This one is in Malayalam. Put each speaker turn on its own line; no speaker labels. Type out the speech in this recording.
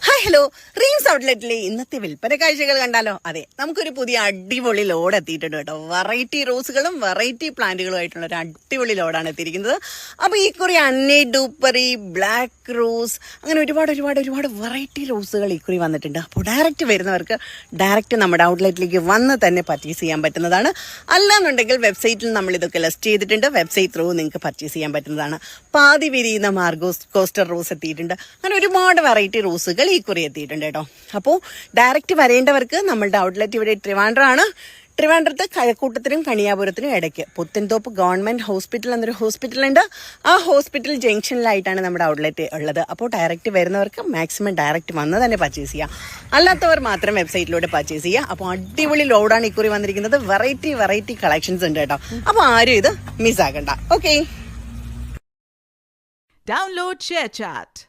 ഹായ് ഹലോ, റീംസ് ഔട്ട്ലെറ്റിലെ ഇന്നത്തെ വിൽപ്പന കാഴ്ചകൾ കണ്ടാലോ? അതെ, നമുക്കൊരു പുതിയ അടിപൊളി ലോഡ് എത്തിയിട്ടുണ്ട് കേട്ടോ. വെറൈറ്റി റോസുകളും വെറൈറ്റി പ്ലാന്റുകളും ആയിട്ടുള്ള ഒരു അടിപൊളി ലോഡാണ് എത്തിയിരിക്കുന്നത്. അപ്പോൾ ഈ കുറി അന്നേ ഡൂപ്പറി, ബ്ലാക്ക് റോസ്, അങ്ങനെ ഒരുപാട് വെറൈറ്റി റോസുകൾ ഈ കുറി വന്നിട്ടുണ്ട്. അപ്പോൾ ഡയറക്റ്റ് വരുന്നവർക്ക് ഡയറക്റ്റ് നമ്മുടെ ഔട്ട്ലെറ്റിലേക്ക് വന്ന് തന്നെ പർച്ചേസ് ചെയ്യാൻ പറ്റുന്നതാണ്. അല്ലാന്നുണ്ടെങ്കിൽ വെബ്സൈറ്റിൽ നമ്മൾ ഇതൊക്കെ ലിസ്റ്റ് ചെയ്തിട്ടുണ്ട്. വെബ്സൈറ്റ് ത്രൂ നിങ്ങൾക്ക് പർച്ചേസ് ചെയ്യാൻ പറ്റുന്നതാണ്. പാതി വിരിയുന്ന കോസ്റ്റർ റോസ് എത്തിയിട്ടുണ്ട്. അങ്ങനെ ഒരുപാട് വെറൈറ്റി റോസുകൾ ഈ കുറി എത്തിയിട്ടുണ്ട് കേട്ടോ. അപ്പോൾ ഡയറക്റ്റ് വരേണ്ടവർക്ക് നമ്മളുടെ ഔട്ട്ലെറ്റ് ഇവിടെ ട്രിവാൻഡ്രമാണ്. ട്രിവാൻഡ്രത്ത് കഴക്കൂട്ടത്തിനും കണിയാപുരത്തിനും ഇടയ്ക്ക് പുത്തൻതോപ്പ് ഗവൺമെന്റ് ഹോസ്പിറ്റൽ എന്നൊരു ഹോസ്പിറ്റലുണ്ട്. ആ ഹോസ്പിറ്റൽ ജംഗ്ഷനിലായിട്ടാണ് നമ്മുടെ ഔട്ട്ലെറ്റ് ഉള്ളത്. അപ്പോൾ ഡയറക്റ്റ് വരുന്നവർക്ക് മാക്സിമം ഡയറക്റ്റ് വന്ന് തന്നെ പർച്ചേസ് ചെയ്യാം. അല്ലാത്തവർ മാത്രം വെബ്സൈറ്റിലൂടെ പർച്ചേസ് ചെയ്യുക. അപ്പോൾ അടിപൊളി ലോഡാണ് ഇക്കുറി വന്നിരിക്കുന്നത്. വെറൈറ്റി കളക്ഷൻസ് ഉണ്ട് കേട്ടോ. അപ്പോൾ ആരും ഇത് മിസ്സാക്കണ്ട. Okay,
Download ShareChat.